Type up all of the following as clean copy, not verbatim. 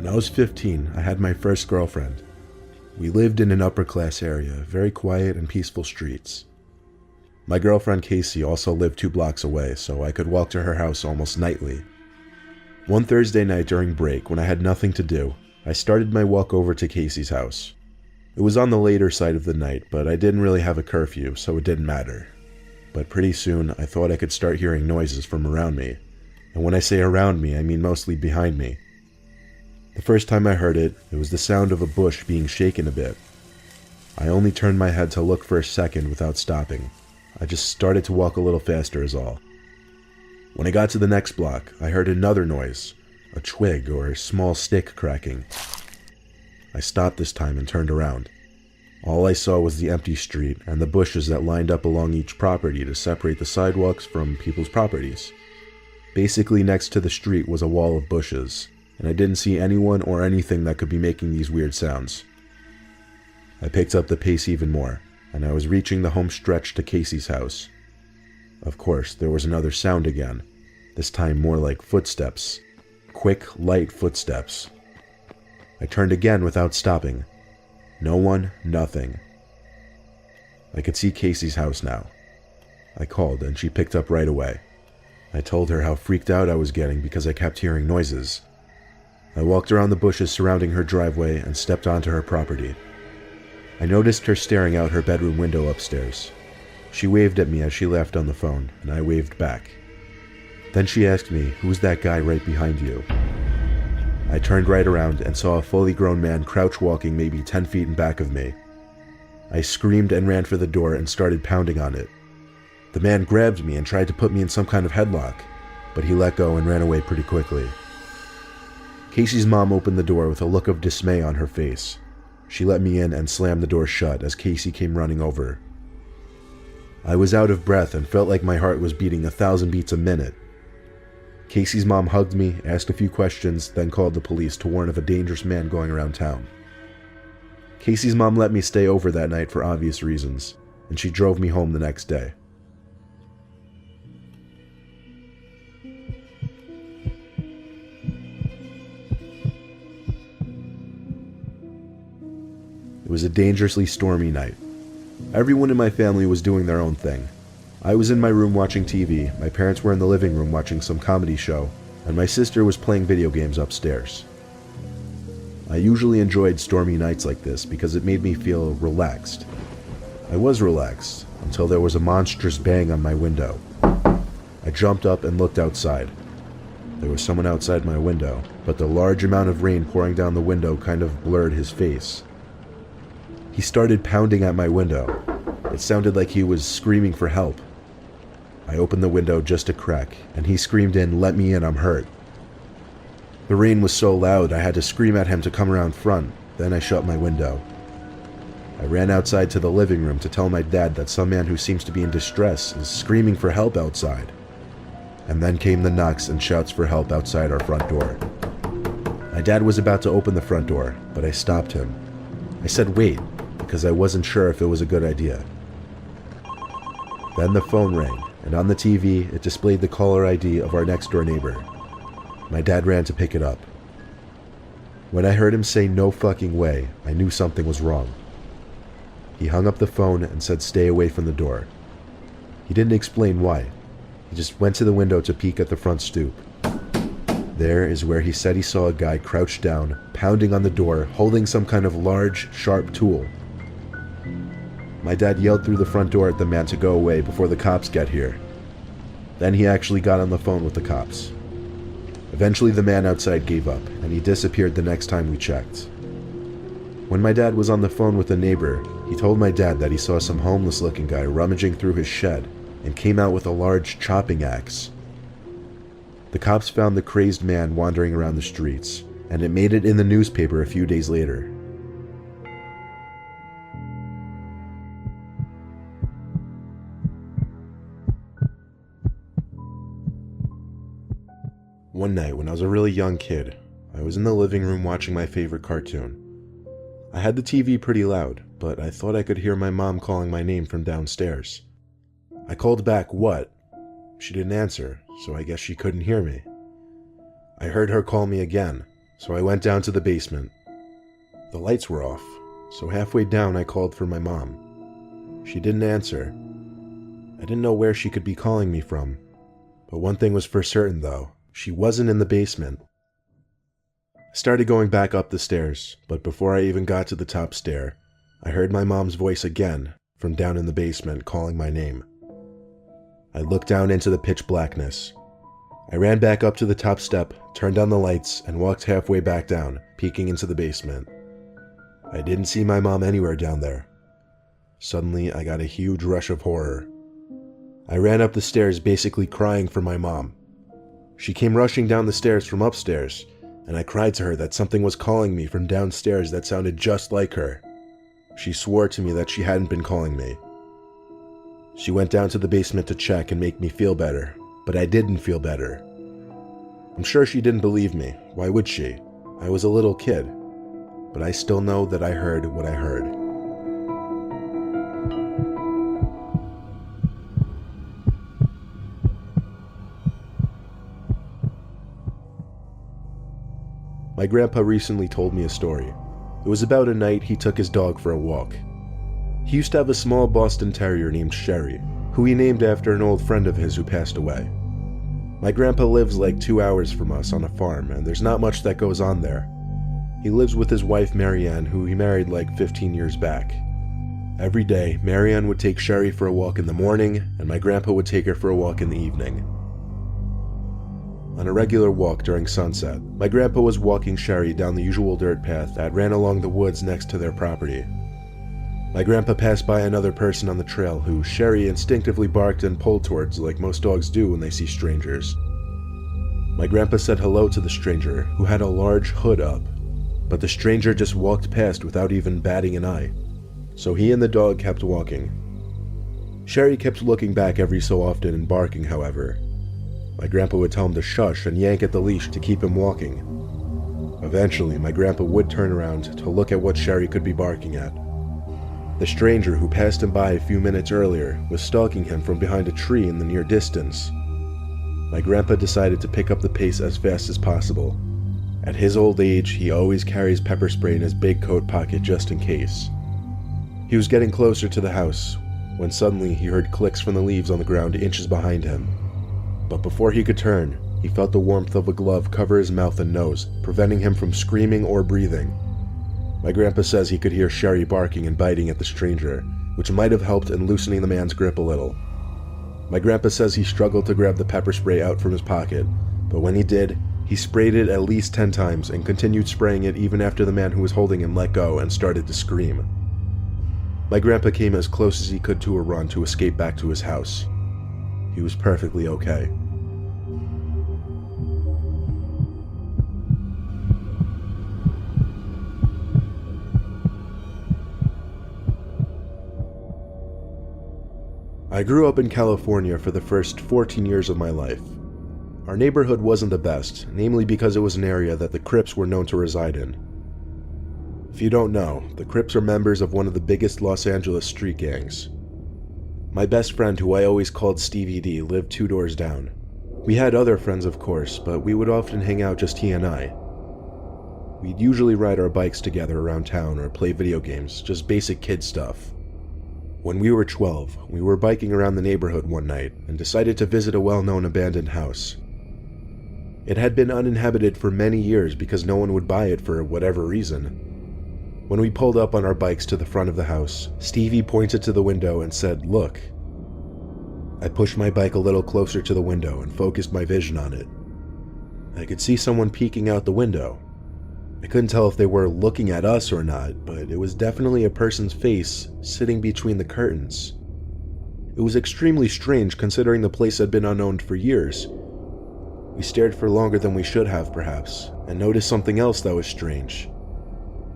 When I was 15, I had my first girlfriend. We lived in an upper-class area, very quiet and peaceful streets. My girlfriend Casey also lived 2 blocks away, so I could walk to her house almost nightly. One Thursday night during break, when I had nothing to do, I started my walk over to Casey's house. It was on the later side of the night, but I didn't really have a curfew, so it didn't matter. But pretty soon, I thought I could start hearing noises from around me. And when I say around me, I mean mostly behind me. The first time I heard it, it was the sound of a bush being shaken a bit. I only turned my head to look for a second without stopping. I just started to walk a little faster is all. When I got to the next block, I heard another noise, a twig or a small stick cracking. I stopped this time and turned around. All I saw was the empty street and the bushes that lined up along each property to separate the sidewalks from people's properties. Basically next to the street was a wall of bushes, and I didn't see anyone or anything that could be making these weird sounds. I picked up the pace even more, and I was reaching the home stretch to Casey's house. Of course, there was another sound again, this time more like footsteps. Quick, light footsteps. I turned again without stopping. No one, nothing. I could see Casey's house now. I called, and she picked up right away. I told her how freaked out I was getting because I kept hearing noises. I walked around the bushes surrounding her driveway and stepped onto her property. I noticed her staring out her bedroom window upstairs. She waved at me as she left on the phone, and I waved back. Then she asked me, "Who's that guy right behind you?" I turned right around and saw a fully grown man crouch walking maybe 10 feet in back of me. I screamed and ran for the door and started pounding on it. The man grabbed me and tried to put me in some kind of headlock, but he let go and ran away pretty quickly. Casey's mom opened the door with a look of dismay on her face. She let me in and slammed the door shut as Casey came running over. I was out of breath and felt like my heart was beating 1,000 beats a minute. Casey's mom hugged me, asked a few questions, then called the police to warn of a dangerous man going around town. Casey's mom let me stay over that night for obvious reasons, and she drove me home the next day. It was a dangerously stormy night. Everyone in my family was doing their own thing. I was in my room watching TV, my parents were in the living room watching some comedy show, and my sister was playing video games upstairs. I usually enjoyed stormy nights like this because it made me feel relaxed. I was relaxed until there was a monstrous bang on my window. I jumped up and looked outside. There was someone outside my window, but the large amount of rain pouring down the window kind of blurred his face. He started pounding at my window. It sounded like he was screaming for help. I opened the window just a crack, and he screamed in, "Let me in, I'm hurt." The rain was so loud I had to scream at him to come around front, then I shut my window. I ran outside to the living room to tell my dad that some man who seems to be in distress is screaming for help outside. And then came the knocks and shouts for help outside our front door. My dad was about to open the front door, but I stopped him. I said wait, because I wasn't sure if it was a good idea. Then the phone rang, and on the TV, it displayed the caller ID of our next-door neighbor. My dad ran to pick it up. When I heard him say "no fucking way," I knew something was wrong. He hung up the phone and said stay away from the door. He didn't explain why. He just went to the window to peek at the front stoop. There is where he said he saw a guy crouched down, pounding on the door, holding some kind of large, sharp tool. My dad yelled through the front door at the man to go away before the cops get here. Then he actually got on the phone with the cops. Eventually the man outside gave up, and he disappeared the next time we checked. When my dad was on the phone with a neighbor, he told my dad that he saw some homeless-looking guy rummaging through his shed and came out with a large chopping axe. The cops found the crazed man wandering around the streets, and it made it in the newspaper a few days later. One night when I was a really young kid, I was in the living room watching my favorite cartoon. I had the TV pretty loud, but I thought I could hear my mom calling my name from downstairs. I called back, "What?" She didn't answer, so I guess she couldn't hear me. I heard her call me again, so I went down to the basement. The lights were off, so halfway down I called for my mom. She didn't answer. I didn't know where she could be calling me from, but one thing was for certain though, she wasn't in the basement. I started going back up the stairs, but before I even got to the top stair, I heard my mom's voice again from down in the basement calling my name. I looked down into the pitch blackness. I ran back up to the top step, turned on the lights, and walked halfway back down, peeking into the basement. I didn't see my mom anywhere down there. Suddenly, I got a huge rush of horror. I ran up the stairs basically crying for my mom. She came rushing down the stairs from upstairs, and I cried to her that something was calling me from downstairs that sounded just like her. She swore to me that she hadn't been calling me. She went down to the basement to check and make me feel better, but I didn't feel better. I'm sure she didn't believe me. Why would she? I was a little kid. But I still know that I heard what I heard. My grandpa recently told me a story. It was about a night he took his dog for a walk. He used to have a small Boston Terrier named Sherry, who he named after an old friend of his who passed away. My grandpa lives like 2 hours from us on a farm, and there's not much that goes on there. He lives with his wife Marianne, who he married like 15 years back. Every day, Marianne would take Sherry for a walk in the morning, and my grandpa would take her for a walk in the evening. On a regular walk during sunset, my grandpa was walking Sherry down the usual dirt path that ran along the woods next to their property. My grandpa passed by another person on the trail who Sherry instinctively barked and pulled towards like most dogs do when they see strangers. My grandpa said hello to the stranger, who had a large hood up, but the stranger just walked past without even batting an eye, so he and the dog kept walking. Sherry kept looking back every so often and barking, however. My grandpa would tell him to shush and yank at the leash to keep him walking. Eventually, my grandpa would turn around to look at what Sherry could be barking at. The stranger who passed him by a few minutes earlier was stalking him from behind a tree in the near distance. My grandpa decided to pick up the pace as fast as possible. At his old age, he always carries pepper spray in his big coat pocket just in case. He was getting closer to the house when suddenly he heard clicks from the leaves on the ground inches behind him. But before he could turn, he felt the warmth of a glove cover his mouth and nose, preventing him from screaming or breathing. My grandpa says he could hear Sherry barking and biting at the stranger, which might have helped in loosening the man's grip a little. My grandpa says he struggled to grab the pepper spray out from his pocket, but when he did, he sprayed it at least 10 times and continued spraying it even after the man who was holding him let go and started to scream. My grandpa came as close as he could to a run to escape back to his house. He was perfectly okay. I grew up in California for the first 14 years of my life. Our neighborhood wasn't the best, namely because it was an area that the Crips were known to reside in. If you don't know, the Crips are members of one of the biggest Los Angeles street gangs. My best friend, who I always called Stevie D, lived 2 doors down. We had other friends, of course, but we would often hang out just he and I. We'd usually ride our bikes together around town or play video games, just basic kid stuff. When we were 12, we were biking around the neighborhood one night and decided to visit a well-known abandoned house. It had been uninhabited for many years because no one would buy it for whatever reason. When we pulled up on our bikes to the front of the house, Stevie pointed to the window and said, "Look." I pushed my bike a little closer to the window and focused my vision on it. I could see someone peeking out the window. I couldn't tell if they were looking at us or not, but it was definitely a person's face sitting between the curtains. It was extremely strange considering the place had been unowned for years. We stared for longer than we should have, perhaps, and noticed something else that was strange.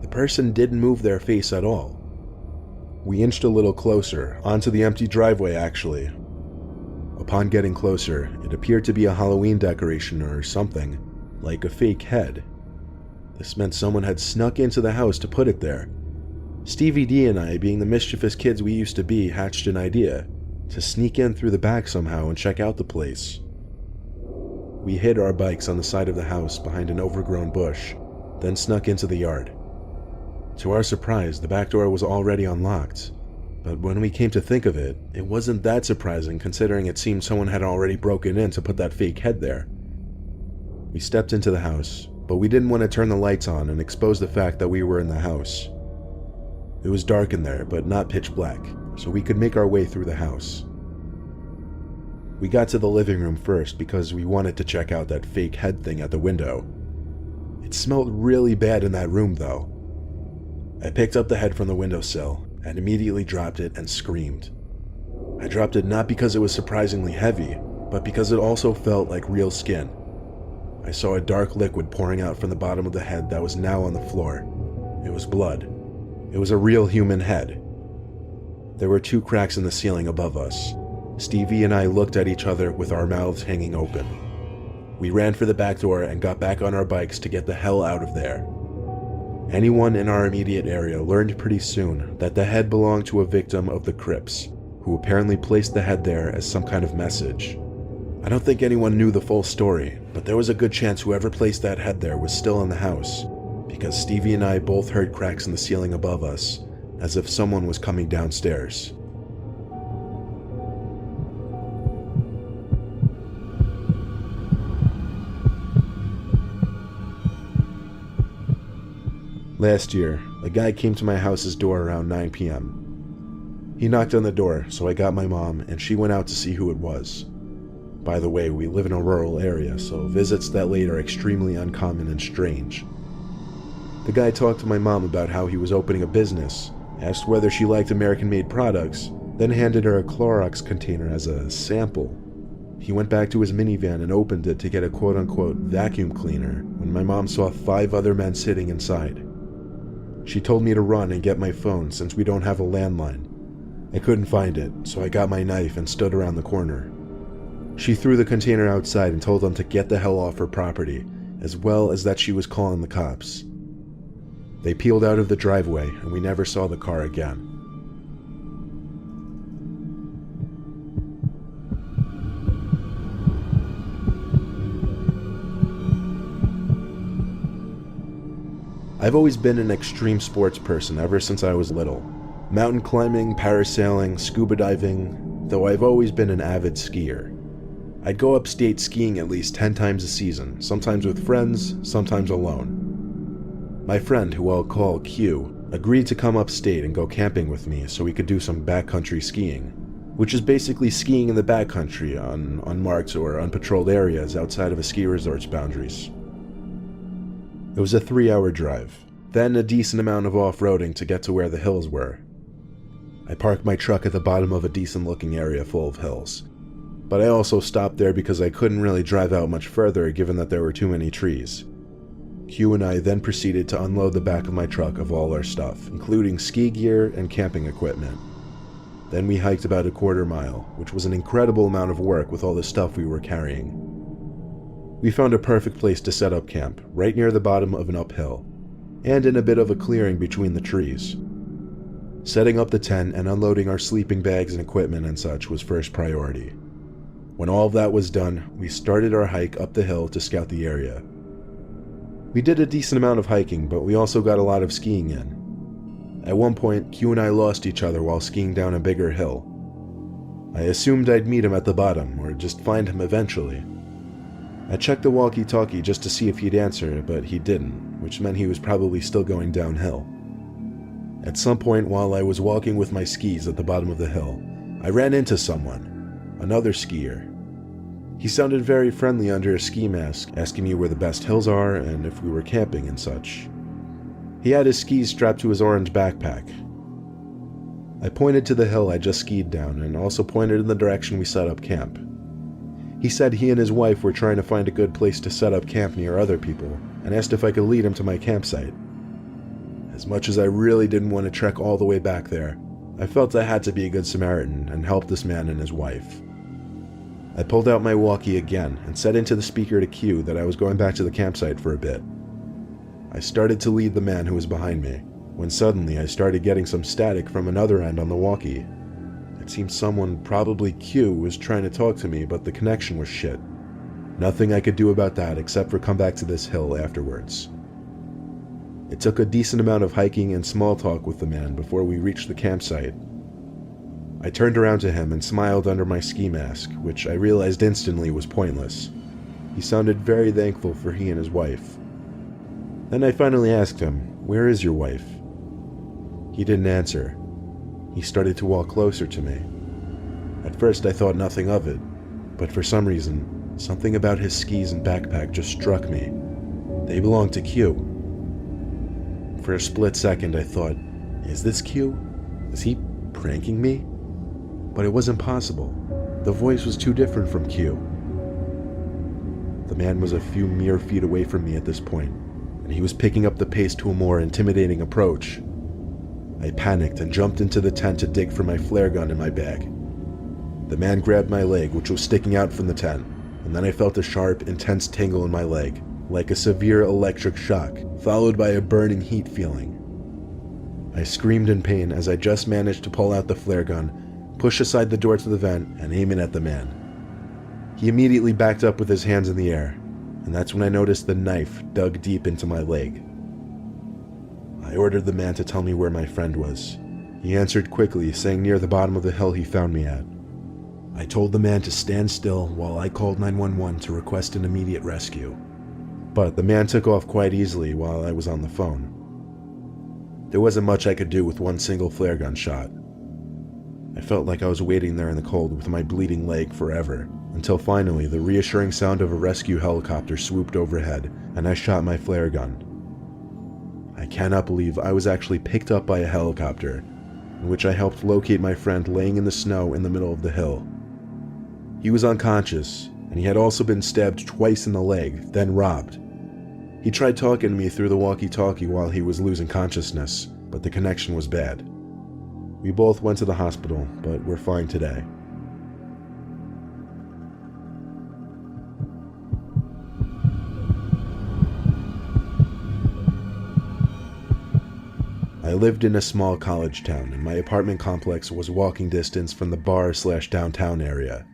The person didn't move their face at all. We inched a little closer, onto the empty driveway actually. Upon getting closer, it appeared to be a Halloween decoration or something, like a fake head. This meant someone had snuck into the house to put it there. Stevie D and I, being the mischievous kids we used to be, hatched an idea to sneak in through the back somehow and check out the place. We hid our bikes on the side of the house behind an overgrown bush, then snuck into the yard. To our surprise, the back door was already unlocked, but when we came to think of it, it wasn't that surprising considering it seemed someone had already broken in to put that fake head there. We stepped into the house, but we didn't want to turn the lights on and expose the fact that we were in the house. It was dark in there, but not pitch black, so we could make our way through the house. We got to the living room first because we wanted to check out that fake head thing at the window. It smelled really bad in that room though. I picked up the head from the windowsill and immediately dropped it and screamed. I dropped it not because it was surprisingly heavy, but because it also felt like real skin. I saw a dark liquid pouring out from the bottom of the head that was now on the floor. It was blood. It was a real human head. There were 2 cracks in the ceiling above us. Stevie and I looked at each other with our mouths hanging open. We ran for the back door and got back on our bikes to get the hell out of there. Anyone in our immediate area learned pretty soon that the head belonged to a victim of the Crips, who apparently placed the head there as some kind of message. I don't think anyone knew the full story, but there was a good chance whoever placed that head there was still in the house, because Stevie and I both heard cracks in the ceiling above us, as if someone was coming downstairs. Last year, a guy came to my house's door around 9 p.m. He knocked on the door, so I got my mom, and she went out to see who it was. By the way, we live in a rural area, so visits that late are extremely uncommon and strange. The guy talked to my mom about how he was opening a business, asked whether she liked American-made products, then handed her a Clorox container as a sample. He went back to his minivan and opened it to get a quote-unquote vacuum cleaner when my mom saw 5 other men sitting inside. She told me to run and get my phone since we don't have a landline. I couldn't find it, so I got my knife and stood around the corner. She threw the container outside and told them to get the hell off her property, as well as that she was calling the cops. They peeled out of the driveway and we never saw the car again. I've always been an extreme sports person ever since I was little. Mountain climbing, parasailing, scuba diving, though I've always been an avid skier. I'd go upstate skiing at least 10 times a season, sometimes with friends, sometimes alone. My friend, who I'll call Q, agreed to come upstate and go camping with me so we could do some backcountry skiing, which is basically skiing in the backcountry on unmarked or unpatrolled areas outside of a ski resort's boundaries. It was a 3-hour drive, then a decent amount of off-roading to get to where the hills were. I parked my truck at the bottom of a decent-looking area full of hills, but I also stopped there because I couldn't really drive out much further given that there were too many trees. Q and I then proceeded to unload the back of my truck of all our stuff, including ski gear and camping equipment. Then we hiked about a quarter mile, which was an incredible amount of work with all the stuff we were carrying. We found a perfect place to set up camp, right near the bottom of an uphill, and in a bit of a clearing between the trees. Setting up the tent and unloading our sleeping bags and equipment and such was first priority. When all of that was done, we started our hike up the hill to scout the area. We did a decent amount of hiking, but we also got a lot of skiing in. At one point, Q and I lost each other while skiing down a bigger hill. I assumed I'd meet him at the bottom, or just find him eventually. I checked the walkie-talkie just to see if he'd answer, but he didn't, which meant he was probably still going downhill. At some point while I was walking with my skis at the bottom of the hill, I ran into someone, another skier. He sounded very friendly under a ski mask, asking me where the best hills are and if we were camping and such. He had his skis strapped to his orange backpack. I pointed to the hill I just skied down and also pointed in the direction we set up camp. He said he and his wife were trying to find a good place to set up camp near other people, and asked if I could lead him to my campsite. As much as I really didn't want to trek all the way back there, I felt I had to be a good Samaritan and help this man and his wife. I pulled out my walkie again and said into the speaker to Q that I was going back to the campsite for a bit. I started to lead the man who was behind me, when suddenly I started getting some static from another end on the walkie. It seemed someone, probably Q, was trying to talk to me, but the connection was shit. Nothing I could do about that except for come back to this hill afterwards. It took a decent amount of hiking and small talk with the man before we reached the campsite. I turned around to him and smiled under my ski mask, which I realized instantly was pointless. He sounded very thankful for he and his wife. Then I finally asked him, "Where is your wife?" He didn't answer. He started to walk closer to me. At first I thought nothing of it, but for some reason, something about his skis and backpack just struck me. They belonged to Q. For a split second I thought, is this Q? Is he pranking me? But it wasn't possible. The voice was too different from Q. The man was a few mere feet away from me at this point, and he was picking up the pace to a more intimidating approach. I panicked and jumped into the tent to dig for my flare gun in my bag. The man grabbed my leg, which was sticking out from the tent, and then I felt a sharp, intense tingle in my leg, like a severe electric shock, followed by a burning heat feeling. I screamed in pain as I just managed to pull out the flare gun, push aside the door to the vent, and aim it at the man. He immediately backed up with his hands in the air, and that's when I noticed the knife dug deep into my leg. I ordered the man to tell me where my friend was. He answered quickly, saying near the bottom of the hill he found me at. I told the man to stand still while I called 911 to request an immediate rescue. But the man took off quite easily while I was on the phone. There wasn't much I could do with one single flare gun shot. I felt like I was waiting there in the cold with my bleeding leg forever, until finally the reassuring sound of a rescue helicopter swooped overhead and I shot my flare gun. I cannot believe I was actually picked up by a helicopter, in which I helped locate my friend laying in the snow in the middle of the hill. He was unconscious, and he had also been stabbed twice in the leg, then robbed. He tried talking to me through the walkie-talkie while he was losing consciousness, but the connection was bad. We both went to the hospital, but we're fine today. I lived in a small college town, and my apartment complex was walking distance from the bar/downtown area.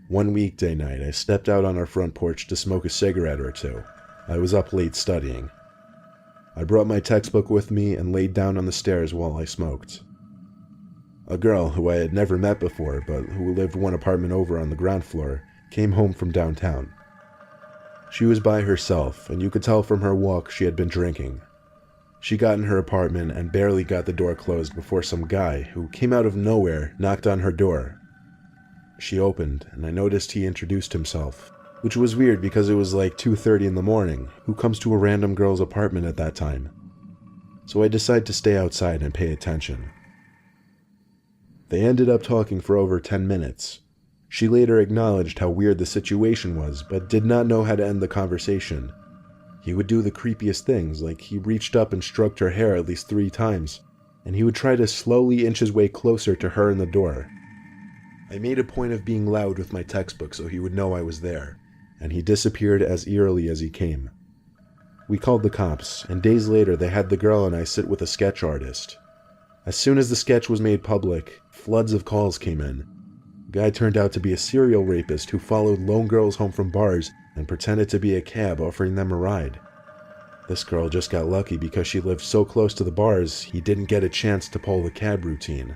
One weekday night, I stepped out on our front porch to smoke a cigarette or two. I was up late studying. I brought my textbook with me and laid down on the stairs while I smoked. A girl who I had never met before, but who lived one apartment over on the ground floor, came home from downtown. She was by herself, and you could tell from her walk she had been drinking. She got in her apartment and barely got the door closed before some guy, who came out of nowhere, knocked on her door. She opened, and I noticed he introduced himself, which was weird because it was like 2:30 in the morning. Who comes to a random girl's apartment at that time? So I decided to stay outside and pay attention. They ended up talking for over 10 minutes. She later acknowledged how weird the situation was, but did not know how to end the conversation. He would do the creepiest things, like he reached up and stroked her hair at least 3 times, and he would try to slowly inch his way closer to her in the door. I made a point of being loud with my textbook so he would know I was there, and he disappeared as eerily as he came. We called the cops, and days later they had the girl and I sit with a sketch artist. As soon as the sketch was made public, floods of calls came in. The guy turned out to be a serial rapist who followed lone girls home from bars and pretended to be a cab offering them a ride. This girl just got lucky because she lived so close to the bars, he didn't get a chance to pull the cab routine.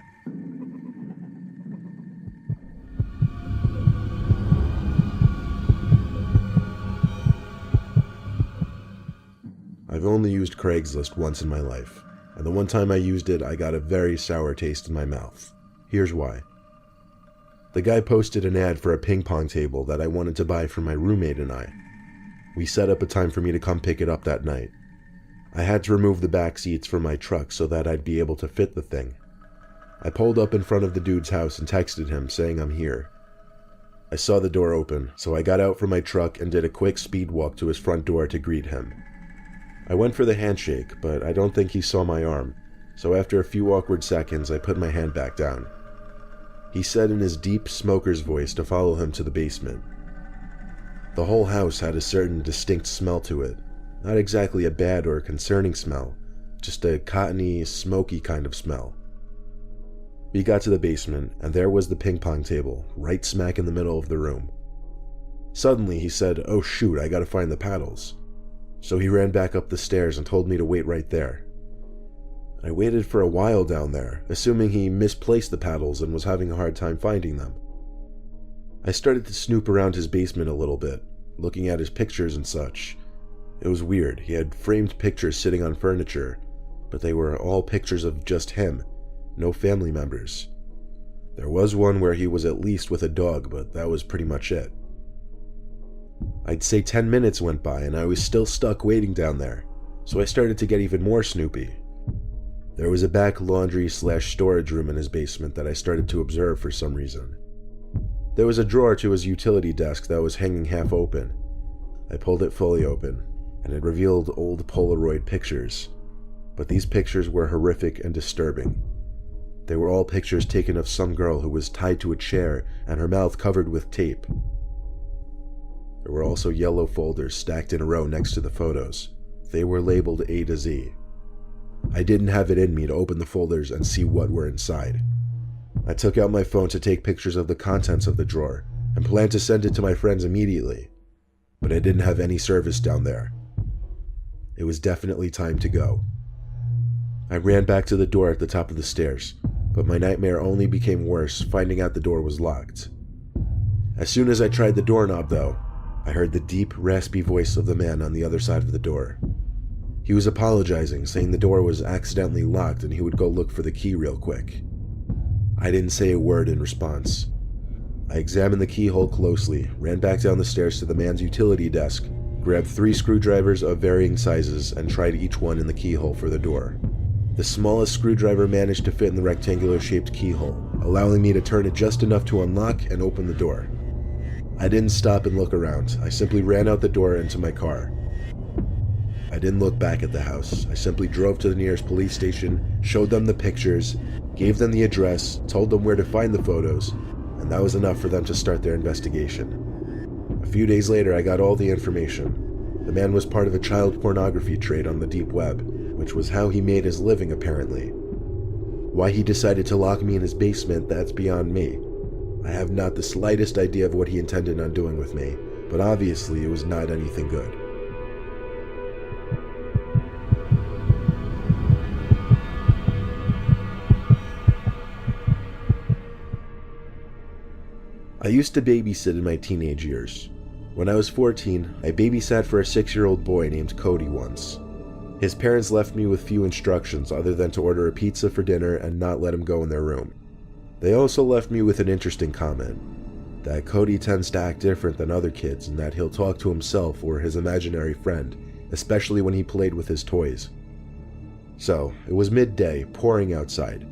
I've only used Craigslist once in my life, and the one time I used it, I got a very sour taste in my mouth. Here's why. The guy posted an ad for a ping pong table that I wanted to buy for my roommate and I. We set up a time for me to come pick it up that night. I had to remove the back seats from my truck so that I'd be able to fit the thing. I pulled up in front of the dude's house and texted him saying I'm here. I saw the door open, so I got out from my truck and did a quick speed walk to his front door to greet him. I went for the handshake, but I don't think he saw my arm, so after a few awkward seconds I put my hand back down. He said in his deep smoker's voice to follow him to the basement. The whole house had a certain distinct smell to it, not exactly a bad or concerning smell, just a cottony, smoky kind of smell. We got to the basement, and there was the ping pong table, right smack in the middle of the room. Suddenly he said, "Oh shoot, I gotta find the paddles." So he ran back up the stairs and told me to wait right there. I waited for a while down there, assuming he misplaced the paddles and was having a hard time finding them. I started to snoop around his basement a little bit, looking at his pictures and such. It was weird. He had framed pictures sitting on furniture, but they were all pictures of just him, no family members. There was one where he was at least with a dog, but that was pretty much it. I'd say 10 minutes went by and I was still stuck waiting down there, so I started to get even more snoopy. There was a back laundry/storage room in his basement that I started to observe for some reason. There was a drawer to his utility desk that was hanging half open. I pulled it fully open, and it revealed old Polaroid pictures. But these pictures were horrific and disturbing. They were all pictures taken of some girl who was tied to a chair and her mouth covered with tape. There were also yellow folders stacked in a row next to the photos. They were labeled A to Z. I didn't have it in me to open the folders and see what were inside. I took out my phone to take pictures of the contents of the drawer and planned to send it to my friends immediately, but I didn't have any service down there. It was definitely time to go. I ran back to the door at the top of the stairs, but my nightmare only became worse finding out the door was locked. As soon as I tried the doorknob, though, I heard the deep, raspy voice of the man on the other side of the door. He was apologizing, saying the door was accidentally locked and he would go look for the key real quick. I didn't say a word in response. I examined the keyhole closely, ran back down the stairs to the man's utility desk, grabbed 3 screwdrivers of varying sizes, and tried each one in the keyhole for the door. The smallest screwdriver managed to fit in the rectangular-shaped keyhole, allowing me to turn it just enough to unlock and open the door. I didn't stop and look around. I simply ran out the door into my car. I didn't look back at the house. I simply drove to the nearest police station, showed them the pictures, gave them the address, told them where to find the photos, and that was enough for them to start their investigation. A few days later, I got all the information. The man was part of a child pornography trade on the deep web, which was how he made his living apparently. Why he decided to lock me in his basement, that's beyond me. I have not the slightest idea of what he intended on doing with me, but obviously it was not anything good. I used to babysit in my teenage years. When I was 14, I babysat for a 6-year-old boy named Cody once. His parents left me with few instructions other than to order a pizza for dinner and not let him go in their room. They also left me with an interesting comment, that Cody tends to act different than other kids and that he'll talk to himself or his imaginary friend, especially when he played with his toys. So, it was midday, pouring outside.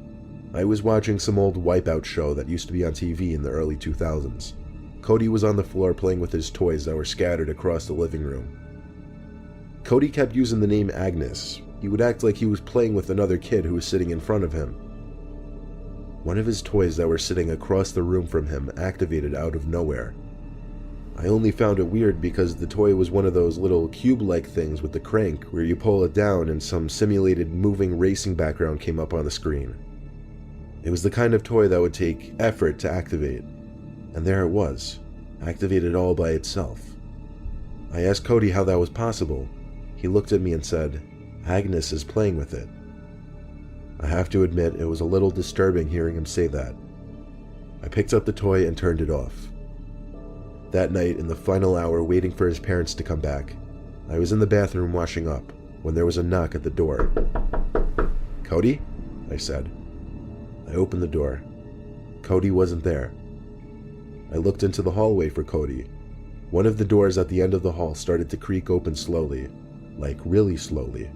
I was watching some old Wipeout show that used to be on TV in the early 2000s. Cody was on the floor playing with his toys that were scattered across the living room. Cody kept using the name Agnes. He would act like he was playing with another kid who was sitting in front of him. One of his toys that were sitting across the room from him activated out of nowhere. I only found it weird because the toy was one of those little cube-like things with the crank where you pull it down and some simulated moving racing background came up on the screen. It was the kind of toy that would take effort to activate, and there it was, activated all by itself. I asked Cody how that was possible. He looked at me and said, "Agnes is playing with it." I have to admit it was a little disturbing hearing him say that. I picked up the toy and turned it off. That night, in the final hour waiting for his parents to come back, I was in the bathroom washing up when there was a knock at the door. "Cody?" I said. I opened the door. Cody wasn't there. I looked into the hallway for Cody. One of the doors at the end of the hall started to creak open slowly, like really slowly.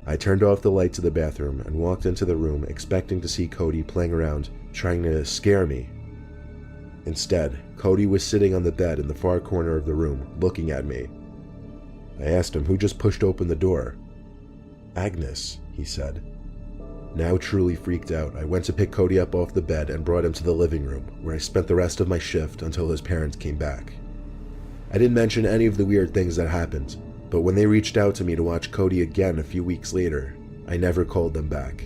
I turned off the light to the bathroom and walked into the room expecting to see Cody playing around, trying to scare me. Instead, Cody was sitting on the bed in the far corner of the room, looking at me. I asked him who just pushed open the door. "Agnes," he said. Now truly freaked out, I went to pick Cody up off the bed and brought him to the living room, where I spent the rest of my shift until his parents came back. I didn't mention any of the weird things that happened, but when they reached out to me to watch Cody again a few weeks later, I never called them back.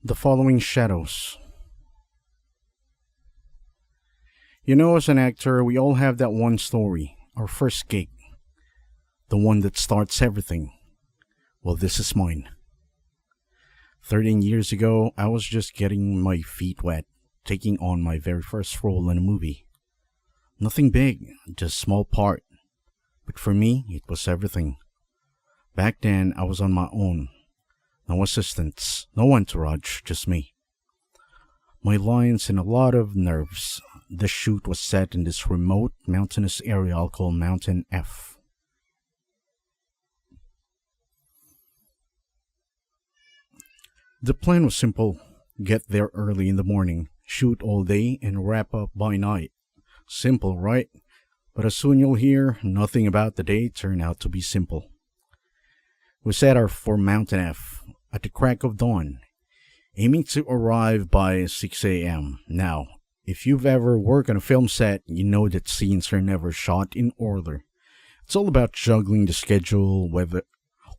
The following shadows. You know, as an actor, we all have that one story, our first gig, the one that starts everything. Well, this is mine. 13 years ago, I was just getting my feet wet, taking on my very first role in a movie. Nothing big, just small part. But for me, it was everything. Back then, I was on my own. No assistants, no entourage, just me. My lines and a lot of nerves. The shoot was set in this remote, mountainous area I'll call Mountain F. The plan was simple. Get there early in the morning, shoot all day, and wrap up by night. Simple, right? But as soon you'll hear, nothing about the day turned out to be simple. We set out for Mountain F at the crack of dawn, aiming to arrive by 6 a.m. Now, if you've ever worked on a film set, you know that scenes are never shot in order. It's all about juggling the schedule, weather,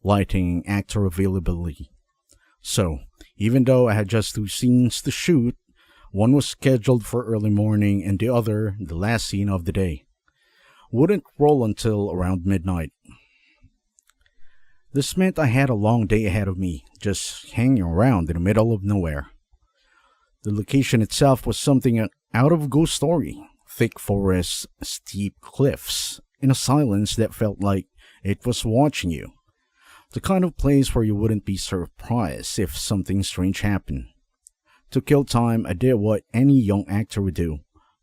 lighting, actor availability. So, even though I had just 2 scenes to shoot, one was scheduled for early morning and the other, the last scene of the day, wouldn't roll until around midnight. This meant I had a long day ahead of me, just hanging around in the middle of nowhere. The location itself was something out of a ghost story. Thick forests, steep cliffs, and a silence that felt like it was watching you. The kind of place where you wouldn't be surprised if something strange happened. To kill time, I did what any young actor would do.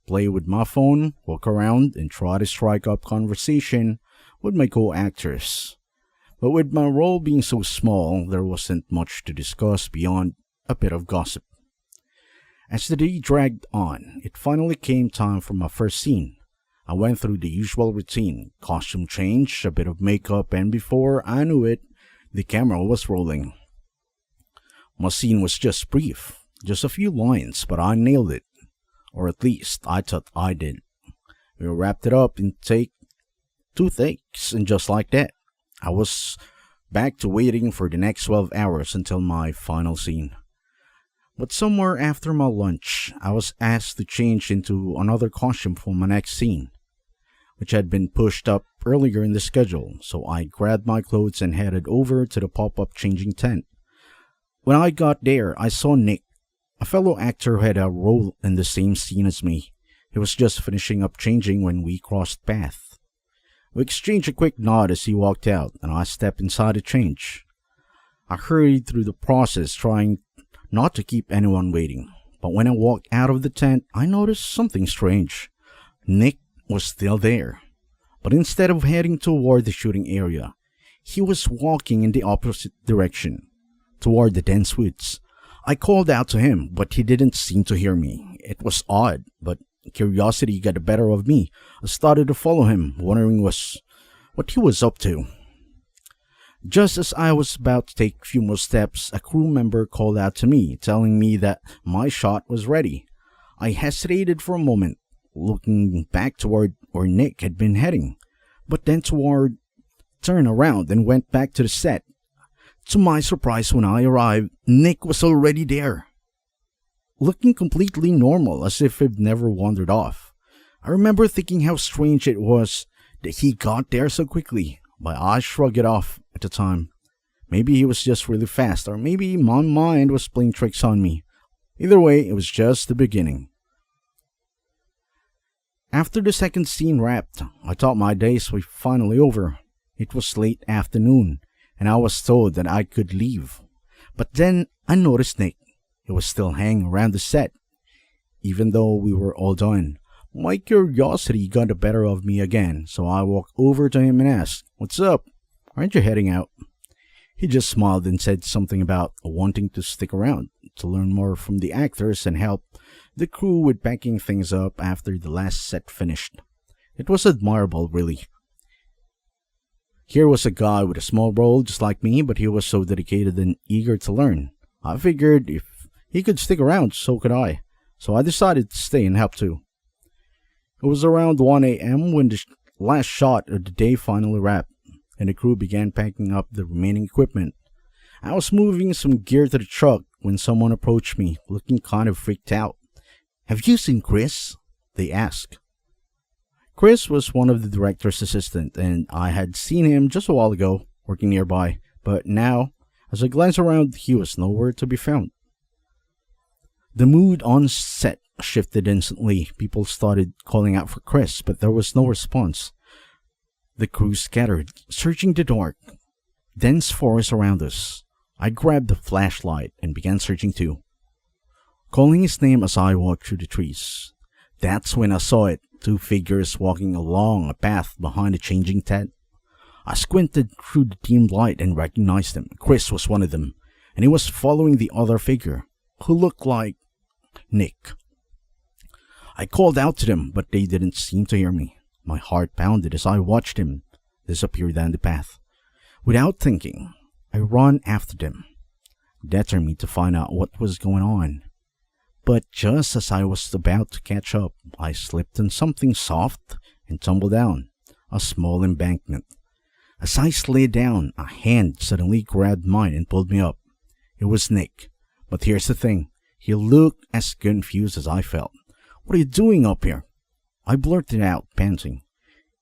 Play with my phone, walk around, and try to strike up conversation with my co-actors. But with my role being so small, there wasn't much to discuss beyond a bit of gossip. As the day dragged on, it finally came time for my first scene. I went through the usual routine, costume change, a bit of makeup, and before I knew it, the camera was rolling. My scene was just brief, just a few lines, but I nailed it. Or at least, I thought I did. We wrapped it up in 2 takes, and just like that, I was back to waiting for the next 12 hours until my final scene. But somewhere after my lunch, I was asked to change into another costume for my next scene, which had been pushed up earlier in the schedule, so I grabbed my clothes and headed over to the pop-up changing tent. When I got there, I saw Nick, a fellow actor who had a role in the same scene as me. He was just finishing up changing when we crossed paths. We exchanged a quick nod as he walked out, and I stepped inside to change. I hurried through the process, trying not to keep anyone waiting. But when I walked out of the tent, I noticed something strange. Nick was still there. But instead of heading toward the shooting area, he was walking in the opposite direction, toward the dense woods. I called out to him, but he didn't seem to hear me. It was odd, but curiosity got the better of me. I started to follow him, wondering what he was up to. Just as I was about to take a few more steps, a crew member called out to me, telling me that my shot was ready. I hesitated for a moment, looking back toward where Nick had been heading, but then turned around and went back to the set. To my surprise, when I arrived, Nick was already there, looking completely normal, as if he'd never wandered off. I remember thinking how strange it was that he got there so quickly, but I shrugged it off at the time. Maybe he was just really fast, or maybe my mind was playing tricks on me. Either way, it was just the beginning. After the second scene wrapped, I thought my days were finally over. It was late afternoon, and I was told that I could leave. But then I noticed Nick. He was still hanging around the set, even though we were all done. My curiosity got the better of me again, so I walked over to him and asked, "What's up? Aren't you heading out?" He just smiled and said something about wanting to stick around to learn more from the actors and help the crew with packing things up after the last set finished. It was admirable, really. Here was a guy with a small role just like me, but he was so dedicated and eager to learn. I figured if he could stick around, so could I. So I decided to stay and help too. It was around 1 a.m. when the last shot of the day finally wrapped, and the crew began packing up the remaining equipment. I was moving some gear to the truck when someone approached me, looking kind of freaked out. "Have you seen Chris?" they asked. Chris was one of the director's assistants, and I had seen him just a while ago, working nearby, but now, as I glanced around, he was nowhere to be found. The mood on set shifted instantly. People started calling out for Chris, but there was no response. The crew scattered, searching the dark. Dense forest around us. I grabbed the flashlight and began searching too, calling his name as I walked through the trees. That's when I saw it, two figures walking along a path behind a changing tent. I squinted through the dim light and recognized him. Chris was one of them, and he was following the other figure, who looked like Nick. I called out to them, but they didn't seem to hear me. My heart pounded as I watched him disappear down the path. Without thinking, I ran after them, determined to find out what was going on. But just as I was about to catch up, I slipped on something soft and tumbled down a small embankment. As I slid down, a hand suddenly grabbed mine and pulled me up. It was Nick. But here's the thing. He looked as confused as I felt. "What are you doing up here?" I blurted out, panting.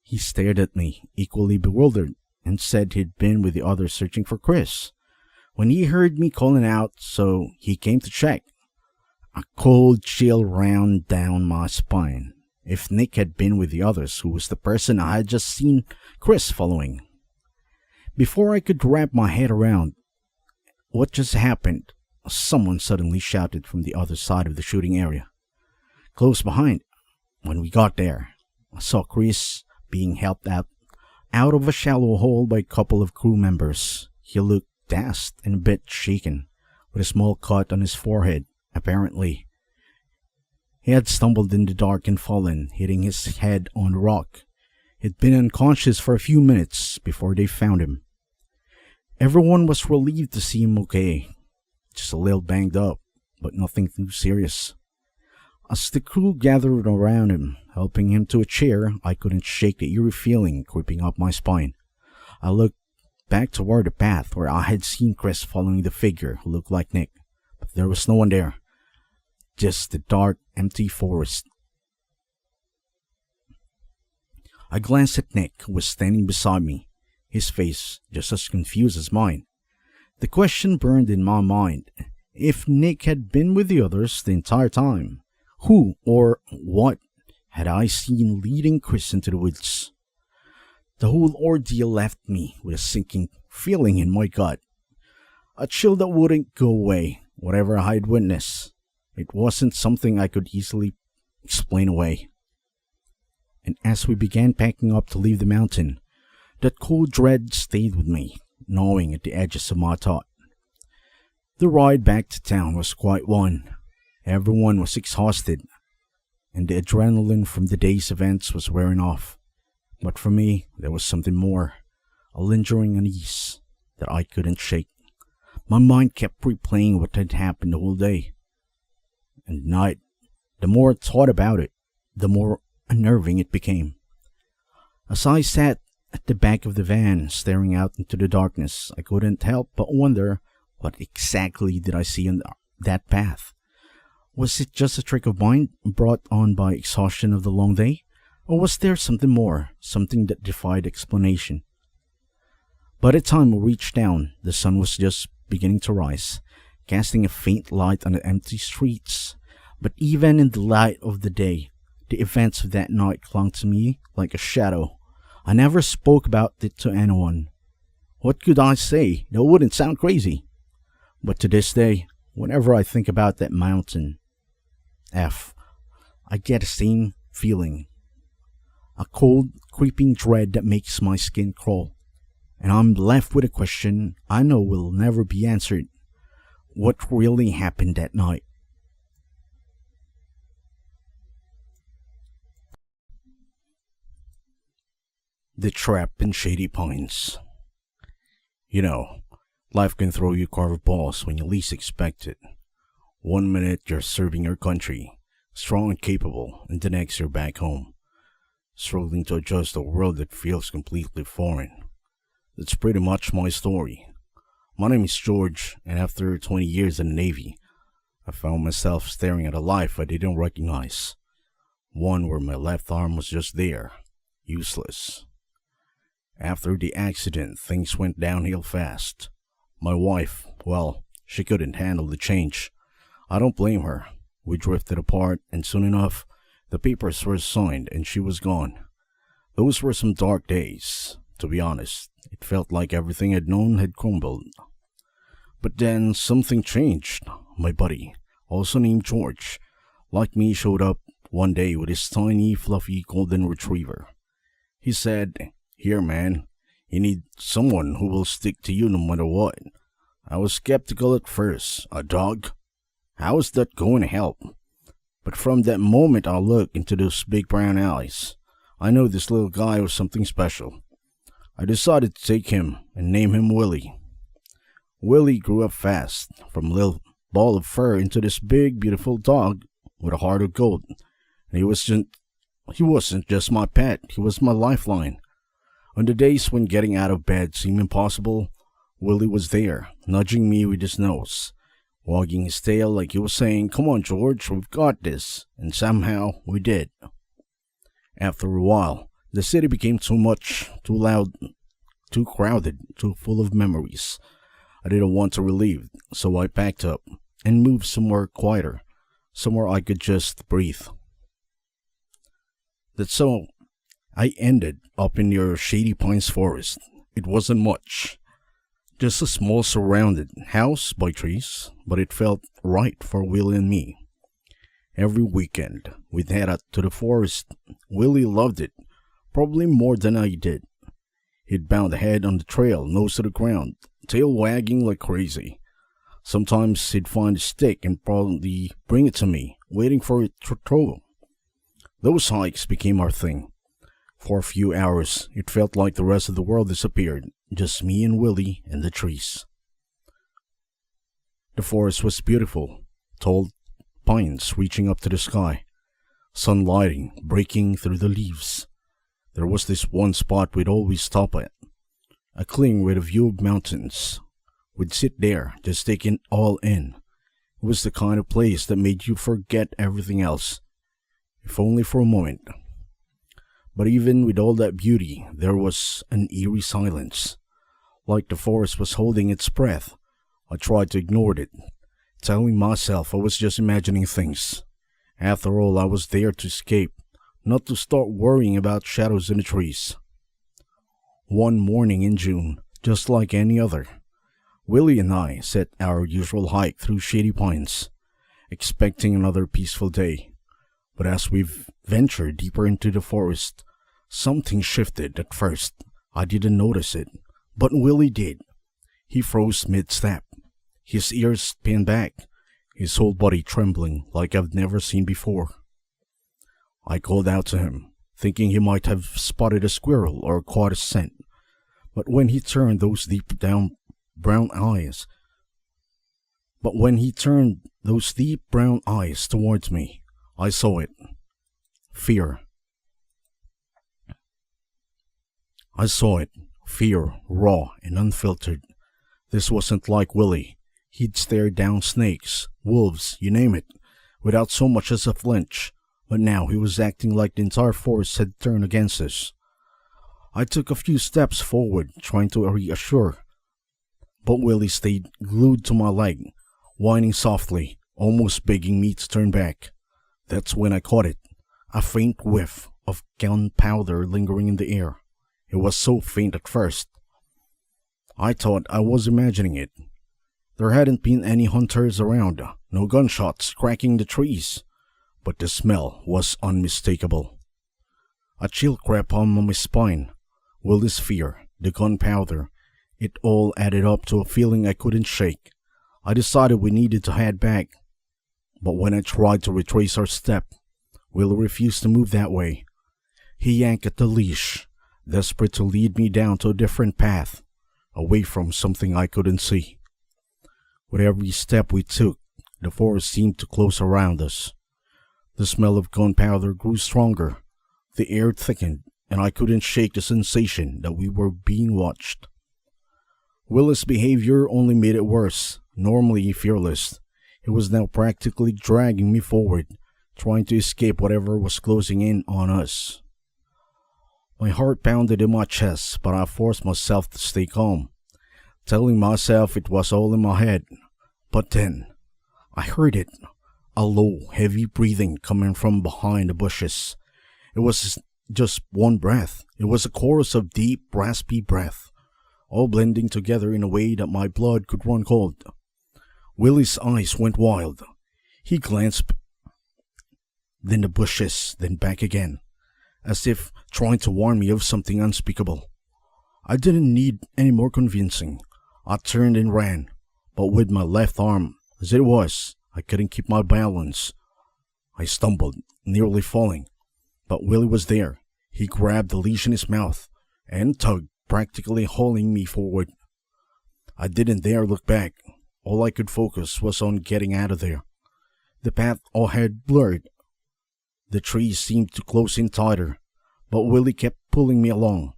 He stared at me, equally bewildered, and said he'd been with the others searching for Chris. When he heard me calling out, so he came to check. A cold chill ran down my spine. If Nick had been with the others, who was the person I had just seen Chris following? Before I could wrap my head around what just happened, someone suddenly shouted from the other side of the shooting area. Close behind. When we got there, I saw Chris being helped out of a shallow hole by a couple of crew members. He looked dazed and a bit shaken, with a small cut on his forehead. Apparently, he had stumbled in the dark and fallen, hitting his head on a rock. He'd been unconscious for a few minutes before they found him. Everyone was relieved to see him okay, just a little banged up, but nothing too serious. As the crew gathered around him, helping him to a chair, I couldn't shake the eerie feeling creeping up my spine. I looked back toward the path where I had seen Chris following the figure who looked like Nick, but there was no one there. Just the dark, empty forest. I glanced at Nick, who was standing beside me, his face just as confused as mine. The question burned in my mind. If Nick had been with the others the entire time, who or what had I seen leading Chris into the woods? The whole ordeal left me with a sinking feeling in my gut. A chill that wouldn't go away, whatever I had witnessed. It wasn't something I could easily explain away. And as we began packing up to leave the mountain, that cold dread stayed with me, gnawing at the edges of my thought. The ride back to town was quite one. Everyone was exhausted, and the adrenaline from the day's events was wearing off. But for me, there was something more, a lingering unease that I couldn't shake. My mind kept replaying what had happened the whole day. And at night, the more I thought about it, the more unnerving it became. As I sat at the back of the van, staring out into the darkness, I couldn't help but wonder, what exactly did I see on that path? Was it just a trick of mine brought on by exhaustion of the long day? Or was there something more, something that defied explanation? By the time we reached town, the sun was just beginning to rise, casting a faint light on the empty streets. But even in the light of the day, the events of that night clung to me like a shadow. I never spoke about it to anyone. What could I say that wouldn't sound crazy? But to this day, whenever I think about that mountain, I get the same feeling. A cold, creeping dread that makes my skin crawl. And I'm left with a question I know will never be answered. What really happened that night? The Trap in Shady Pines. You know, life can throw you curveballs when you least expect it. 1 minute you're serving your country, strong and capable, and the next you're back home, struggling to adjust to a world that feels completely foreign. That's pretty much my story. My name is George, and after 20 years in the Navy, I found myself staring at a life I didn't recognize. One where my left arm was just there, useless. After the accident, things went downhill fast. My wife, well, she couldn't handle the change. I don't blame her. We drifted apart, and soon enough, the papers were signed and she was gone. Those were some dark days. To be honest, it felt like everything I'd known had crumbled. But then something changed. My buddy, also named George, like me, showed up one day with his tiny, fluffy golden retriever. He said, "Here, man, you need someone who will stick to you no matter what." I was skeptical at first. A dog? How is that going to help? But from that moment I looked into those big brown eyes. I knew this little guy was something special. I decided to take him and name him Willie. Willie grew up fast, from a little ball of fur into this big, beautiful dog with a heart of gold. And he wasn't just my pet, he was my lifeline. On the days when getting out of bed seemed impossible, Willie was there, nudging me with his nose, wagging his tail like he was saying, "Come on, George, we've got this." And somehow we did. After a while, the city became too much, too loud, too crowded, too full of memories I didn't want to relive, so I packed up and moved somewhere quieter, somewhere I could just breathe. That's so I ended up in your Shady Pines forest. It wasn't much, just a small surrounded house by trees, but it felt right for Willie and me. Every weekend, we'd head out to the forest. Willie loved it, probably more than I did. He'd bound ahead on the trail, nose to the ground, tail wagging like crazy. Sometimes he'd find a stick and probably bring it to me, waiting for it to throw. Those hikes became our thing. For a few hours, it felt like the rest of the world disappeared, just me and Willie and the trees. The forest was beautiful, tall pines reaching up to the sky, sun lighting, breaking through the leaves. There was this one spot we'd always stop at, a clearing with a view of mountains. We'd sit there, just taking it all in. It was the kind of place that made you forget everything else, if only for a moment. But even with all that beauty, there was an eerie silence, like the forest was holding its breath. I tried to ignore it, telling myself I was just imagining things. After all, I was there to escape, not to start worrying about shadows in the trees. One morning in June, just like any other, Willie and I set our usual hike through Shady Pines, expecting another peaceful day. But as we ventured deeper into the forest, something shifted. At first, I didn't notice it, but Willie did. He froze mid-step, his ears pinned back, his whole body trembling like I've never seen before. I called out to him, thinking he might have spotted a squirrel or caught a scent. But when he turned those deep brown eyes towards me, I saw it. Fear. I saw it. Fear, raw and unfiltered. This wasn't like Willie. He'd stare down snakes, wolves, you name it, without so much as a flinch. But now he was acting like the entire forest had turned against us. I took a few steps forward, trying to reassure, but Willie stayed glued to my leg, whining softly, almost begging me to turn back. That's when I caught it, a faint whiff of gunpowder lingering in the air. It was so faint at first, I thought I was imagining it. There hadn't been any hunters around, no gunshots cracking the trees, but the smell was unmistakable. A chill crept on my spine. Willie's fear, the gunpowder, it all added up to a feeling I couldn't shake. I decided we needed to head back, but when I tried to retrace our step, Willie refused to move that way. He yanked at the leash, desperate to lead me down to a different path, away from something I couldn't see. With every step we took, the forest seemed to close around us. The smell of gunpowder grew stronger, the air thickened, and I couldn't shake the sensation that we were being watched. Willis' behavior only made it worse. Normally fearless, he was now practically dragging me forward, trying to escape whatever was closing in on us. My heart pounded in my chest, but I forced myself to stay calm, telling myself it was all in my head. But then, I heard it. A low, heavy breathing coming from behind the bushes. It was just one breath. It was a chorus of deep, raspy breath, all blending together in a way that my blood could run cold. Willie's eyes went wild. He glanced, then the bushes, then back again, as if trying to warn me of something unspeakable. I didn't need any more convincing. I turned and ran, but with my left arm, as it was, I couldn't keep my balance. I stumbled, nearly falling, but Willie was there. He grabbed the leash in his mouth and tugged, practically hauling me forward. I didn't dare look back. All I could focus was on getting out of there. The path ahead blurred. The trees seemed to close in tighter, but Willie kept pulling me along.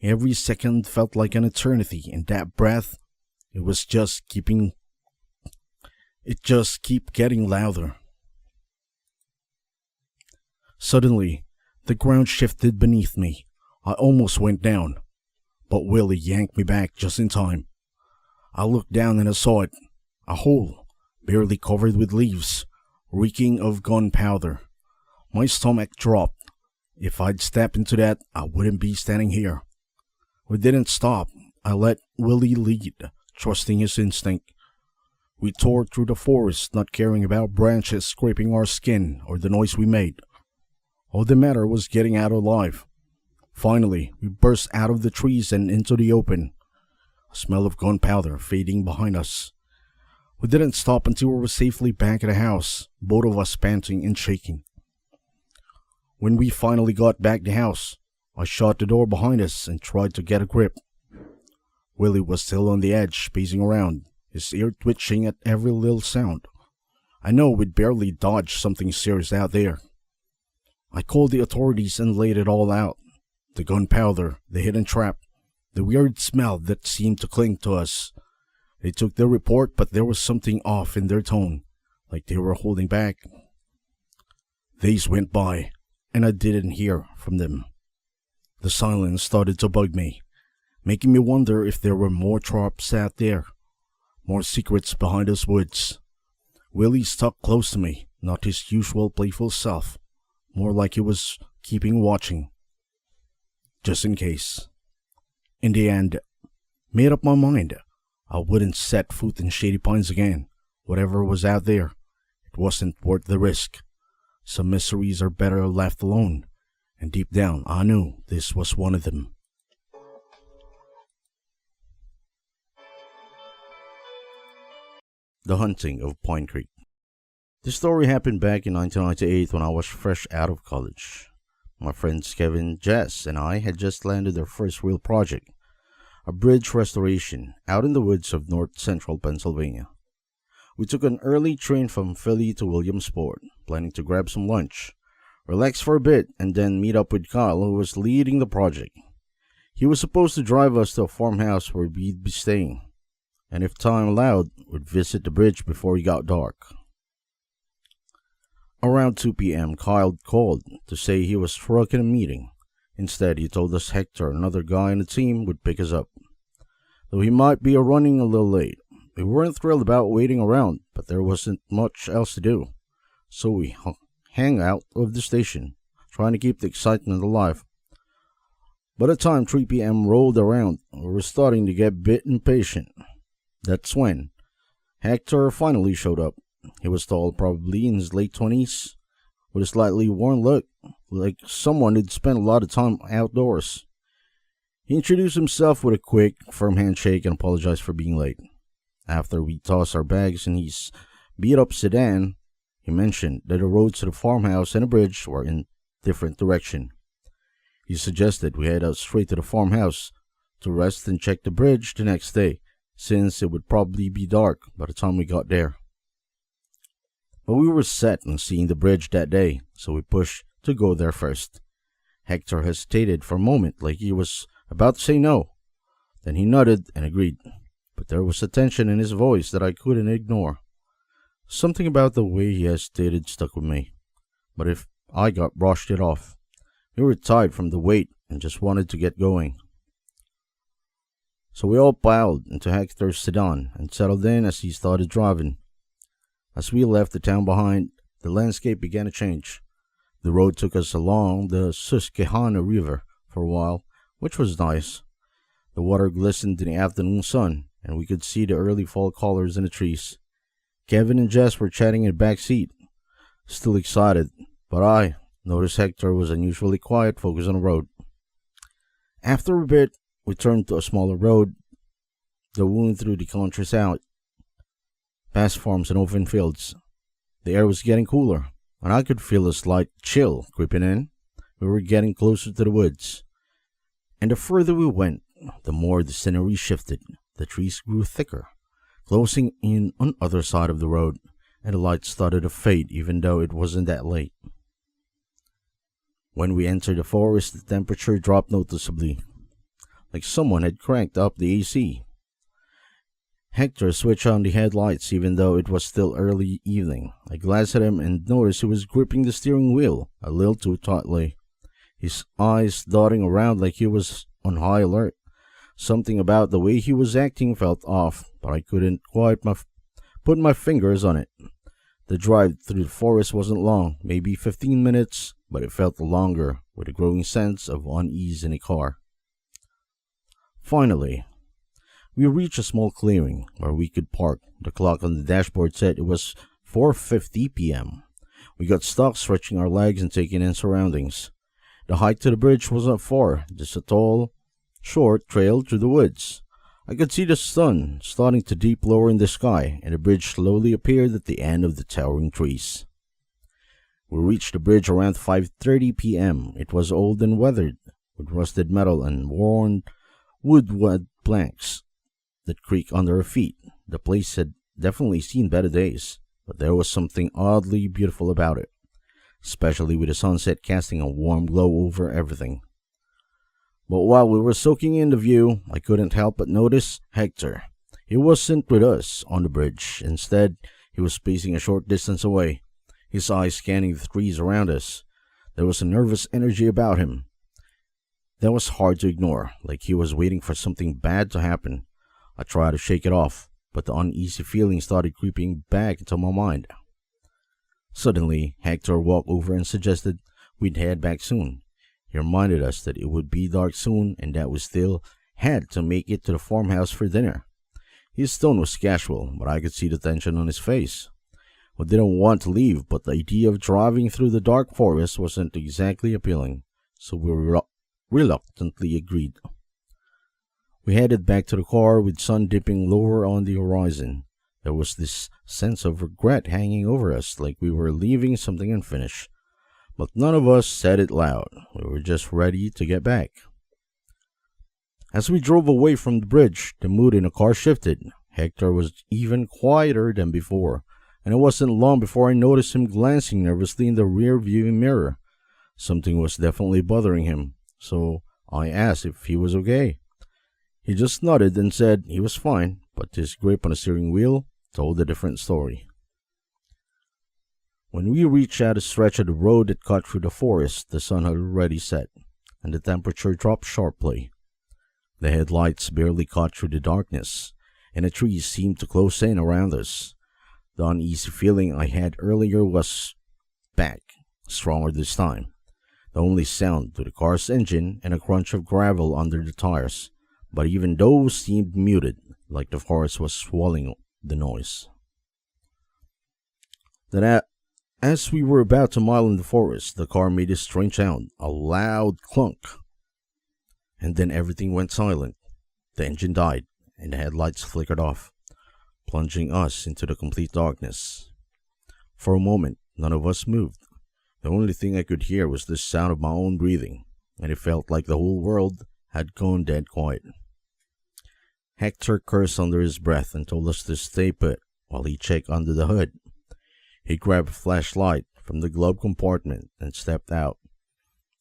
Every second felt like an eternity, and that breath, it just kept getting louder. Suddenly, the ground shifted beneath me. I almost went down, but Willie yanked me back just in time. I looked down and I saw it, a hole, barely covered with leaves, reeking of gunpowder. My stomach dropped. If I'd stepped into that, I wouldn't be standing here. We didn't stop. I let Willie lead, trusting his instinct. We tore through the forest, not caring about branches scraping our skin or the noise we made. All that mattered was getting out alive. Finally, we burst out of the trees and into the open, a smell of gunpowder fading behind us. We didn't stop until we were safely back at the house, both of us panting and shaking. When we finally got back to the house, I shut the door behind us and tried to get a grip. Willie was still on the edge, pacing around, his ear twitching at every little sound. I know we'd barely dodged something serious out there. I called the authorities and laid it all out. The gunpowder, the hidden trap, the weird smell that seemed to cling to us. They took their report, but there was something off in their tone, like they were holding back. Days went by, and I didn't hear from them. The silence started to bug me, making me wonder if there were more traps out there, more secrets behind those woods. Willie stuck close to me, not his usual playful self, more like he was keeping watching, just in case. In the end, made up my mind. I wouldn't set foot in Shady Pines again. Whatever was out there, it wasn't worth the risk. Some mysteries are better left alone, and deep down I knew this was one of them. The Haunting of Pine Creek. This story happened back in 1998 when I was fresh out of college. My friends Kevin, Jess, and I had just landed our first real project, a bridge restoration out in the woods of north central Pennsylvania. We took an early train from Philly to Williamsport, planning to grab some lunch, relax for a bit, and then meet up with Kyle, who was leading the project. He was supposed to drive us to a farmhouse where we'd be staying, and if time allowed, would visit the bridge before it got dark. Around 2 p.m., Kyle called to say he was stuck in a meeting. Instead, he told us Hector, another guy on the team, would pick us up, though he might be running a little late. We weren't thrilled about waiting around, but there wasn't much else to do, so we hung out of the station, trying to keep the excitement alive. By the time 3 p.m. rolled around, we were starting to get a bit impatient. That's when Hector finally showed up. He was tall, probably in his late 20s, with a slightly worn look, like someone who'd spent a lot of time outdoors. He introduced himself with a quick, firm handshake and apologized for being late. After we tossed our bags in his beat-up sedan, he mentioned that the roads to the farmhouse and the bridge were in different direction. He suggested we head out straight to the farmhouse to rest and check the bridge the next day, since it would probably be dark by the time we got there. But we were set on seeing the bridge that day, so we pushed to go there first. Hector hesitated for a moment, like he was about to say no. Then he nodded and agreed. but there was a tension in his voice that I couldn't ignore. Something about the way he hesitated stuck with me, but if I brushed it off. We were tired from the wait and just wanted to get going. So we all piled into Hector's sedan and settled in as he started driving. As we left the town behind, the landscape began to change. The road took us along the Susquehanna River for a while, which was nice. The water glistened in the afternoon sun, and we could see the early fall colors in the trees. Kevin and Jess were chatting in the back seat, still excited, but I noticed Hector was unusually quiet, focused on the road. After a bit, we turned to a smaller road that wound through the countryside, past farms and open fields. The air was getting cooler, and I could feel a slight chill creeping in. We were getting closer to the woods, and the further we went, the more the scenery shifted. The trees grew thicker, closing in on the other side of the road, and the light started to fade even though it wasn't that late. When we entered the forest, the temperature dropped noticeably, like someone had cranked up the AC. Hector switched on the headlights even though it was still early evening. I glanced at him and noticed he was gripping the steering wheel a little too tightly, his eyes darting around like he was on high alert. Something about the way he was acting felt off, but I couldn't quite put my fingers on it. The drive through the forest wasn't long, maybe 15 minutes, but it felt longer, with a growing sense of unease in the car. Finally, we reached a small clearing where we could park. The clock on the dashboard said it was 4:50 p.m. We got stuck stretching our legs and taking in surroundings. The hike to the bridge wasn't far, just a tall, short trail through the woods. I could see the sun starting to dip lower in the sky, and the bridge slowly appeared at the end of the towering trees. We reached the bridge around 5:30 p.m. It was old and weathered, with rusted metal and worn wood planks that creaked under our feet. The place had definitely seen better days, but there was something oddly beautiful about it, especially with the sunset casting a warm glow over everything. But while we were soaking in the view, I couldn't help but notice Hector. He wasn't with us on the bridge. Instead, he was pacing a short distance away, his eyes scanning the trees around us. There was a nervous energy about him that was hard to ignore, like he was waiting for something bad to happen. I tried to shake it off, but the uneasy feeling started creeping back into my mind. Suddenly, Hector walked over and suggested we'd head back soon. He reminded us that it would be dark soon and that we still had to make it to the farmhouse for dinner. His tone was casual, but I could see the tension on his face. We didn't want to leave, but the idea of driving through the dark forest wasn't exactly appealing, so we reluctantly agreed. We headed back to the car with sun dipping lower on the horizon. There was this sense of regret hanging over us, like we were leaving something unfinished. But none of us said it loud. We were just ready to get back. As we drove away from the bridge, the mood in the car shifted. Hector was even quieter than before, and it wasn't long before I noticed him glancing nervously in the rear view mirror. Something was definitely bothering him, so I asked if he was okay. He just nodded and said he was fine, but his grip on the steering wheel told a different story. When we reached out a stretch of the road that cut through the forest, the sun had already set, and the temperature dropped sharply. The headlights barely caught through the darkness, and the trees seemed to close in around us. The uneasy feeling I had earlier was back, stronger this time. The only sound to the car's engine and a crunch of gravel under the tires, but even those seemed muted, like the forest was swallowing the noise. Then, as we were about to mile in the forest, the car made a strange sound, a loud clunk. And then everything went silent. The engine died, and the headlights flickered off, plunging us into the complete darkness. For a moment, none of us moved. The only thing I could hear was the sound of my own breathing, and it felt like the whole world had gone dead quiet. Hector cursed under his breath and told us to stay put while he checked under the hood. He grabbed a flashlight from the glove compartment and stepped out,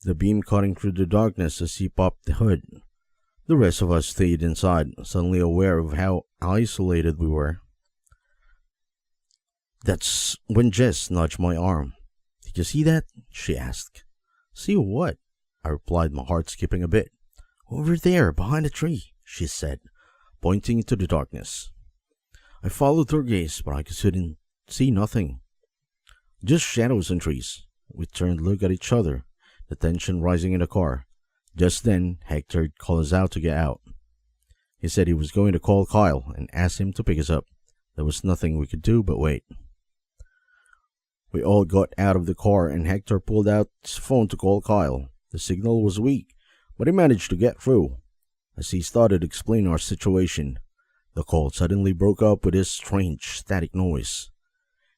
the beam cutting through the darkness as he popped the hood. The rest of us stayed inside, suddenly aware of how isolated we were. That's when Jess nudged my arm. "Did you see that?" she asked. "See what?" I replied, my heart skipping a bit. "Over there, behind the tree," she said, pointing into the darkness. I followed her gaze, but I couldn't see nothing. Just shadows and trees. We turned to look at each other, the tension rising in the car. Just then, Hector called us out to get out. He said he was going to call Kyle and ask him to pick us up. There was nothing we could do but wait. We all got out of the car and Hector pulled out his phone to call Kyle. The signal was weak, but he managed to get through. As he started to explain our situation, the call suddenly broke up with this strange static noise.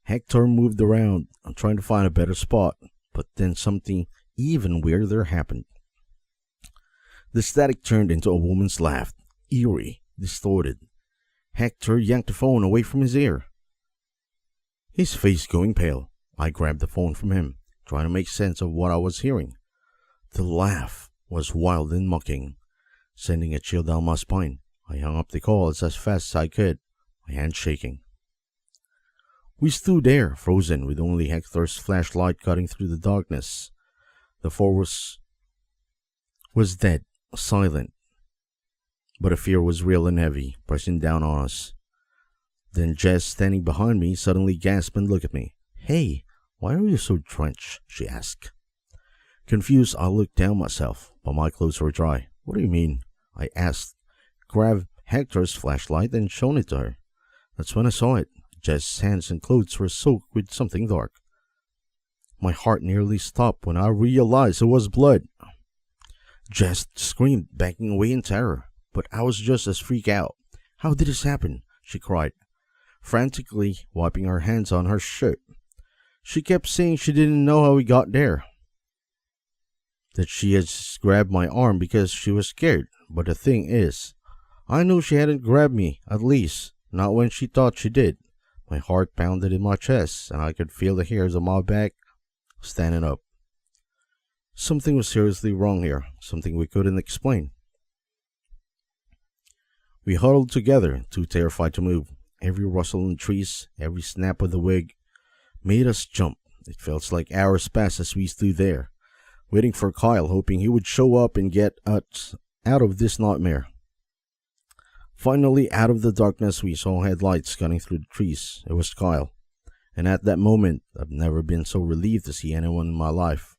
Hector moved around, trying to find a better spot, but then something even weirder happened. The static turned into a woman's laugh, eerie, distorted. Hector yanked the phone away from his ear, his face going pale. I grabbed the phone from him, trying to make sense of what I was hearing. The laugh was wild and mocking, sending a chill down my spine. I hung up the call as fast as I could, my hands shaking. We stood there, frozen, with only Hector's flashlight cutting through the darkness. The forest was dead, silent, but a fear was real and heavy, pressing down on us. Then Jess, standing behind me, suddenly gasped and looked at me. "Hey, why are you so drenched?" she asked. Confused, I looked down myself, but my clothes were dry. "What do you mean?" I asked, grabbed Hector's flashlight and shown it to her. That's when I saw it. Jess's hands and clothes were soaked with something dark. My heart nearly stopped when I realized it was blood. Jess screamed, backing away in terror, but I was just as freaked out. "How did this happen?" she cried, frantically wiping her hands on her shirt. She kept saying she didn't know how we got there, that she had just grabbed my arm because she was scared. But the thing is, I knew she hadn't grabbed me, at least not when she thought she did. My heart pounded in my chest, and I could feel the hairs on my back standing up. Something was seriously wrong here, something we couldn't explain. We huddled together, too terrified to move. Every rustle in the trees, every snap of the wig made us jump. It felt like hours passed as we stood there, waiting for Kyle, hoping he would show up and get us out of this nightmare. Finally, out of the darkness, we saw headlights cutting through the trees. It was Kyle, and at that moment, I've never been so relieved to see anyone in my life.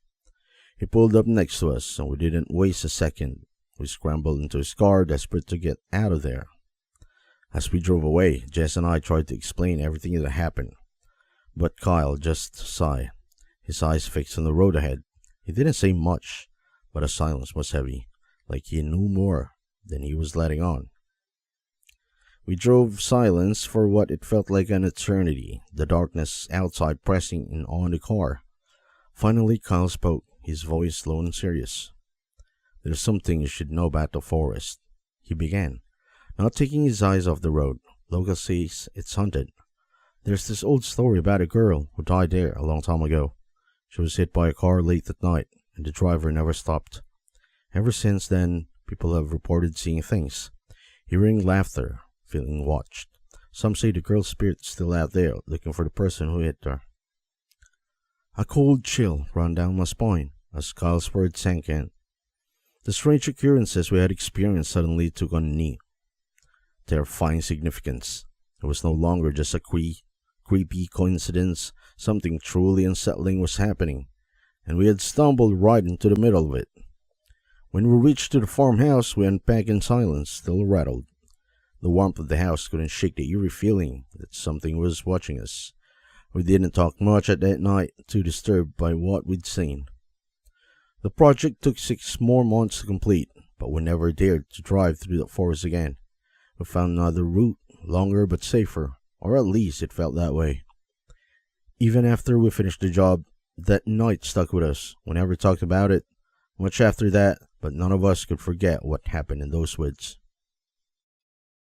He pulled up next to us, and we didn't waste a second. We scrambled into his car, desperate to get out of there. As we drove away, Jess and I tried to explain everything that happened, but Kyle just sighed, his eyes fixed on the road ahead. He didn't say much, but the silence was heavy, like he knew more than he was letting on. We drove silence for what it felt like an eternity, the darkness outside pressing in on the car. Finally, Kyle spoke, his voice low and serious. "There's something you should know about the forest," he began, not taking his eyes off the road. "Locals say it's haunted. There's this old story about a girl who died there a long time ago. She was hit by a car late at night, and the driver never stopped. Ever since then, people have reported seeing things, hearing laughter, feeling watched. Some say the girl's spirit's still out there, looking for the person who hit her." A cold chill ran down my spine as Kyle's words sank in. The strange occurrences we had experienced suddenly took on new, terrifying significance. It was no longer just a creepy coincidence. Something truly unsettling was happening, and we had stumbled right into the middle of it. When we reached the farmhouse, we unpacked in silence, still rattled. The warmth of the house couldn't shake the eerie feeling that something was watching us. We didn't talk much at that night, too disturbed by what we'd seen. The project took 6 more months to complete, but we never dared to drive through the forest again. We found another route, longer but safer, or at least it felt that way. Even after we finished the job, that night stuck with us. We never talked about it much after that, but none of us could forget what happened in those woods.